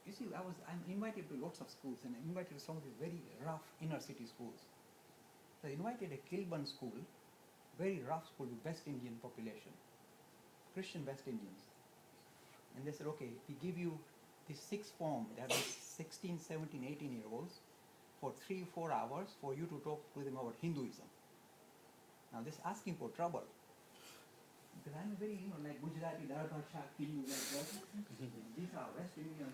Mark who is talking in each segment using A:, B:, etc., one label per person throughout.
A: You see, I'm invited to lots of schools, and I'm invited to some of these very rough inner city schools. So I invited a Kilburn school, very rough school with West Indian population, Christian West Indians. And they said, okay, we give you this sixth form, that is 16, 17, 18-year-olds, for 3-4 hours for you to talk to them about Hinduism. Now this is asking for trouble. Because I'm very, like Gujarati, Darbar Shakti, like that. These are West Indians,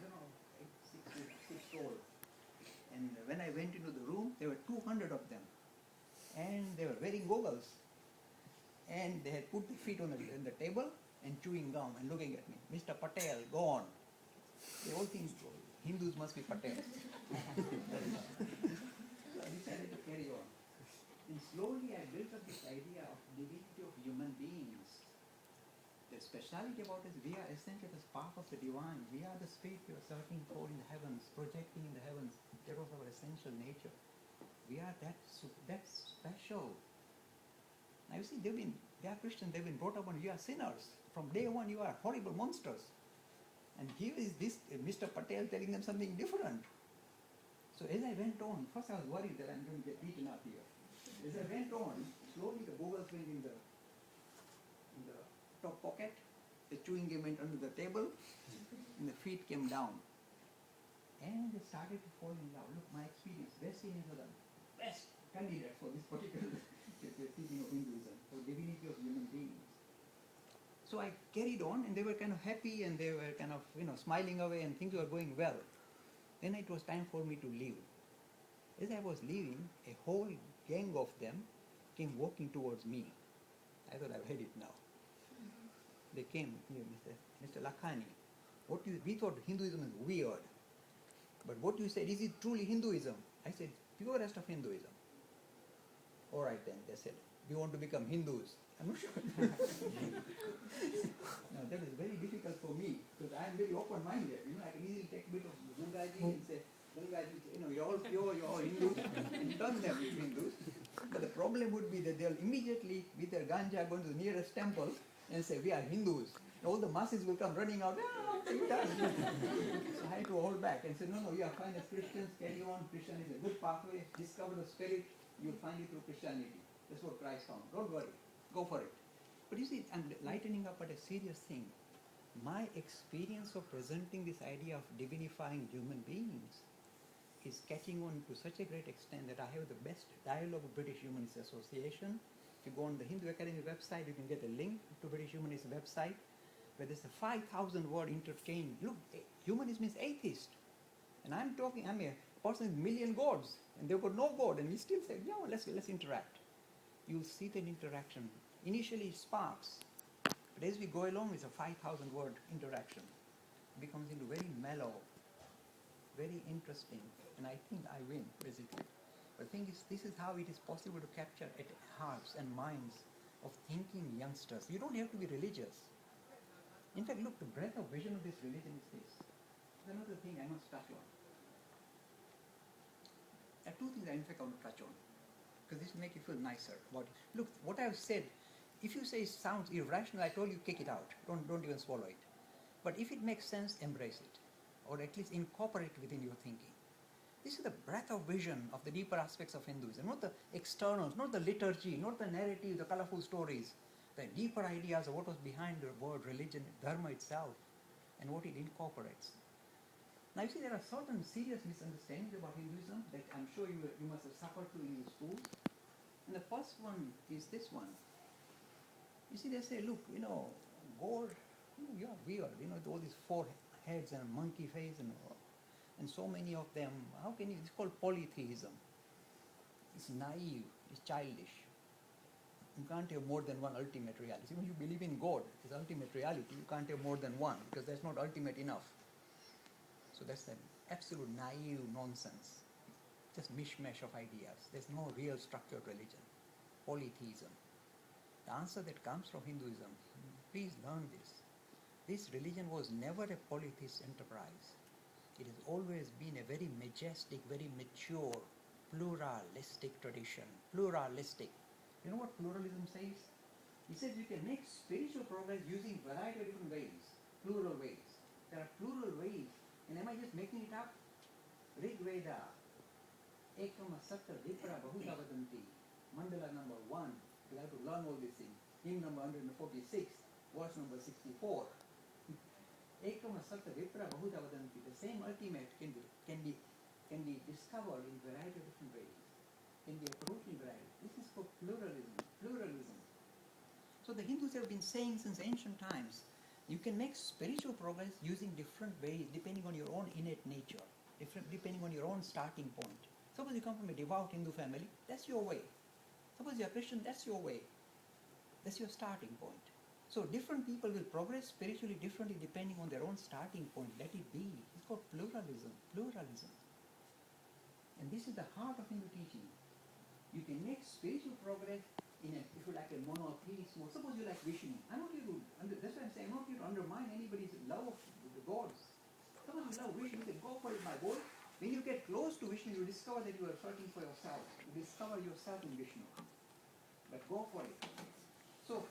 A: 6 old. And when I went into the room, there were 200 of them. And they were wearing goggles. And they had put their feet on the table and chewing gum and looking at me. Mr. Patel, go on. They all think Hindus must be Patels. So I decided to carry on. And slowly I built up this idea of divinity of human beings. The speciality about us, we are essentially the spark of the divine. We are the spirit we are searching for in the heavens, projecting in the heavens. That was our essential nature. We are that special. Now you see, they are Christians, they've been brought up on, you are sinners. From day one you are horrible monsters. And here is this Mr. Patel telling them something different. So as I went on, first I was worried that I'm going to get beaten up here. As I went on, slowly the goggles went in the top pocket, the chewing gum went under the table, and the feet came down. And they started to fall in love. Look, my experience, West Indians are the best candidates for this particular teaching of Hinduism, for divinity of human beings. So I carried on, and they were kind of happy, and they were kind of, smiling away, and things were going well. Then it was time for me to leave. As I was leaving, a whole gang of them came walking towards me. I thought, I've had it now. They came here, Mr. Lakhani. We thought Hinduism is weird. But what you said, is it truly Hinduism? I said, purest of Hinduism. All right then, they said, we want to become Hindus. I'm not sure. Now that is very difficult for me, because I am very open-minded. I can easily take a bit of Gangaji and say, Gangaji, you're all pure, you're all Hindus, and turn them into Hindus. But the problem would be that they'll immediately, with their ganja, go to the nearest temple and say, we are Hindus. And all the masses will come running out, take it out. So I had to hold back and say, no, you are fine as Christians, carry on. Christian is a good pathway. Discover the spirit, you'll find it through Christianity. That's what Christ found. Don't worry. Go for it. But you see, I'm lightening up at a serious thing. My experience of presenting this idea of divinifying human beings is catching on to such a great extent that I have the best dialogue with British Humanist Association. If you go on the Hindu Academy website, you can get a link to British Humanist website where there's a 5,000 word interchange. Look, humanist means atheist. And I'm a person with a million gods, and they've got no god, and we still say, let's interact. You'll see that interaction. Initially it sparks, but as we go along, it's a 5,000 word interaction. It becomes into very mellow, very interesting, and I think I win, basically. But the thing is, this is how it is possible to capture at hearts and minds of thinking youngsters. You don't have to be religious. In fact, look, the breadth of vision of this religion is this. There's another thing I must touch on. There are two things I want to touch on, because this will make you feel nicer about it. Look, what I've said, if you say it sounds irrational, I told you kick it out. Don't even swallow it. But if it makes sense, embrace it, or at least incorporate it within your thinking. This is the breadth of vision of the deeper aspects of Hinduism, not the externals, not the liturgy, not the narrative, the colorful stories, the deeper ideas of what was behind the word religion, dharma itself, and what it incorporates. Now you see, there are certain serious misunderstandings about Hinduism that I'm sure you must have suffered through in your schools. And the first one is this one. You see, they say, look, God, you are weird, all these 4 heads and a monkey face and so many of them. How can you, it's called polytheism. It's naive, it's childish. You can't have more than one ultimate reality. Even if you believe in God, his ultimate reality, you can't have more than one, because that's not ultimate enough. So that's an absolute naive nonsense. Just mishmash of ideas. There's no real structured religion. Polytheism. The answer that comes from Hinduism, please learn this. This religion was never a polytheist enterprise. It has always been a very majestic, very mature, pluralistic tradition. Pluralistic. You know what pluralism says? It says you can make spiritual progress using variety of different ways, plural ways. There are plural ways And am I just making it up? Rig Veda, Ekama Satta Vipra Bahuta Vadanti, Mandala number 1. You have to learn all these things. Hymn number 146, verse number 64. Ekama Satta Vipra Bahuta Vadanti. The same ultimate can be discovered in variety of different ways. Can be approached in variety. This is for pluralism. Pluralism. So the Hindus have been saying since ancient times, you can make spiritual progress using different ways depending on your own innate nature, depending on your own starting point. Suppose you come from a devout Hindu family, that's your way. Suppose you're a Christian, that's your way. That's your starting point. So different people will progress spiritually differently depending on their own starting point. Let it be. It's called pluralism. Pluralism. And this is the heart of Hindu teaching. You can make spiritual progress in if you like a monotheist mode. Suppose you like Vishnu. I want you to, that's why I'm saying, I want you to undermine anybody's love of the gods. Suppose you love Vishnu, then go for it, my boy. When you get close to Vishnu, you discover that you are searching for yourself. You discover yourself in Vishnu. But go for it. So,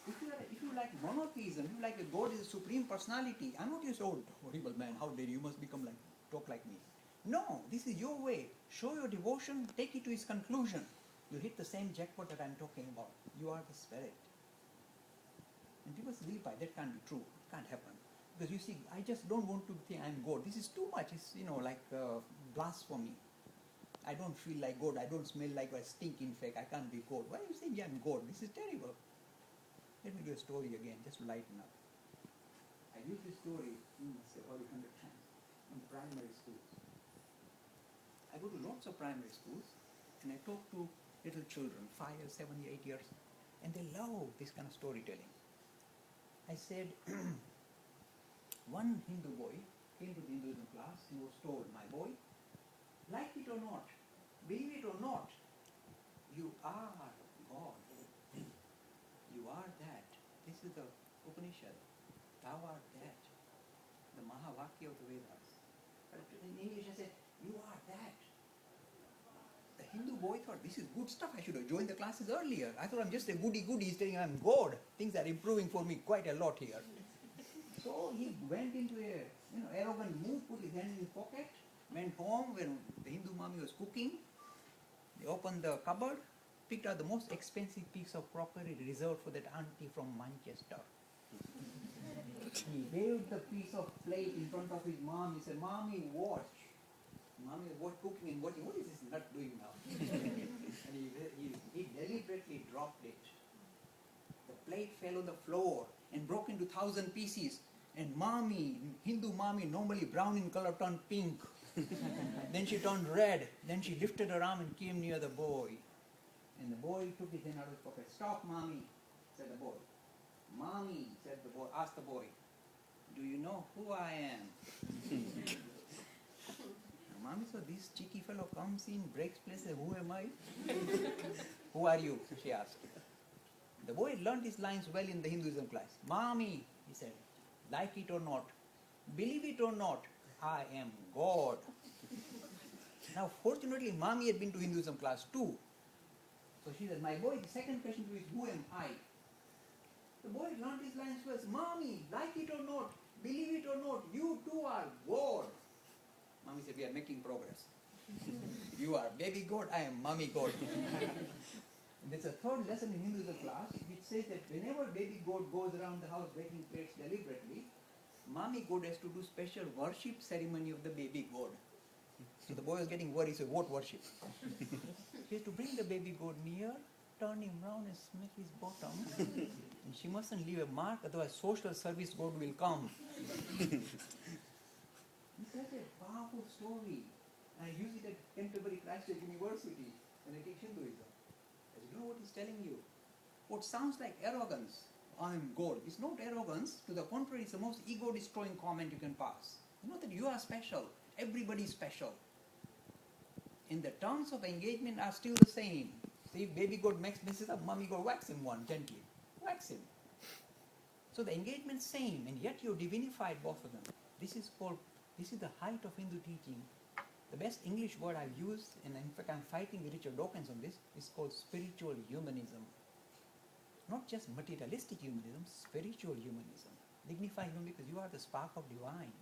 A: if you like monotheism, if you like a God is a supreme personality, I'm not just old, horrible man, how dare you must talk like me. No, this is your way. Show your devotion, take it to its conclusion. You hit the same jackpot that I'm talking about. You are the spirit. And people say, that can't be true. It can't happen. Because you see, I just don't want to think I'm God. This is too much. It's, like blasphemy. I don't feel like God. I don't smell like I stink, in fact. I can't be God. Why are you saying I'm God? This is terrible. Let me do a story again, just to lighten up. I used this story, probably 100 times, in primary schools. I go to lots of primary schools, and I talk to little children, 5 years, 7 years, 8 years, and they love this kind of storytelling. I said, one Hindu boy came to the Hinduism class and was told, my boy, like it or not, believe it or not, you are God. You are that. This is the Upanishad. Thou art that. The Mahavakya of the Vedas. But in English I said, you are that. The Hindu boy thought, this is good stuff. I should have joined the classes earlier. I thought I'm just a goody-goody. He's telling I'm God. Things are improving for me quite a lot here. So he went into a arrogant move, put his hand in his pocket, went home when the Hindu mommy was cooking. They opened the cupboard, picked out the most expensive piece of crockery reserved for that auntie from Manchester. He waved the piece of plate in front of his mom. He said, Mommy, watch. Mommy was cooking and watching. What is this nut doing now? And he deliberately dropped it. The plate fell on the floor and broke into 1,000 pieces. And mommy, Hindu mommy, normally brown in color, turned pink. Then she turned red. Then she lifted her arm and came near the boy. And the boy took his hand out of his pocket. Stop, mommy, said the boy. Mommy, said the boy, asked the boy, do you know who I am? Mommy saw this cheeky fellow comes in, breaks place, and who am I? Who are you? She asked. The boy had learned these lines well in the Hinduism class. Mommy, he said, like it or not, believe it or not, I am God. Now, fortunately, Mommy had been to Hinduism class too. So she said, my boy, the second question is, who am I? The boy learned these lines first. Mommy, like it or not, believe it or not, you too are God. Mommy said, we are making progress. You are baby God, I am mommy God. There's a third lesson in Hinduism class which says that whenever baby God goes around the house breaking plates deliberately, mommy God has to do special worship ceremony of the baby God. So the boy was getting worried, so what worship? She has to bring the baby God near, turn him round and smack his bottom. And she mustn't leave a mark, otherwise social service God will come. It's such a powerful story. And I use it at Canterbury Christ Church University when I teach Hinduism. As you know what he's telling you. What sounds like arrogance, I'm God, it's not arrogance. To the contrary, it's the most ego-destroying comment you can pass. You know that you are special. Everybody is special. And the terms of engagement are still the same. So if baby God messes up, mommy God whacks him one gently. Whacks him. So the engagement's same, and yet you divinified both of them. This is the height of Hindu teaching. The best English word I've used, and in fact I'm fighting with Richard Dawkins on this, is called spiritual humanism. Not just materialistic humanism, spiritual humanism. Dignify human because you are the spark of divine.